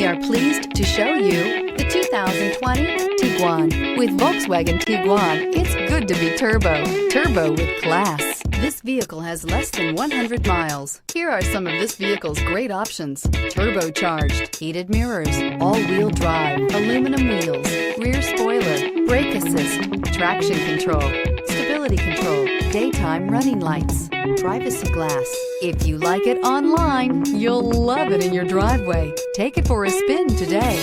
are pleased to show you the 2020 Tiguan. With Volkswagen Tiguan, it's good to be turbo. Turbo with class. This vehicle has less than 100 miles. Here are some of this vehicle's great options: turbocharged, heated mirrors, all-wheel drive, aluminum wheels, rear spoiler, brake assist, traction control, stability control, daytime running lights, privacy glass. If you like it online, you'll love it in your driveway. Take it for a spin today.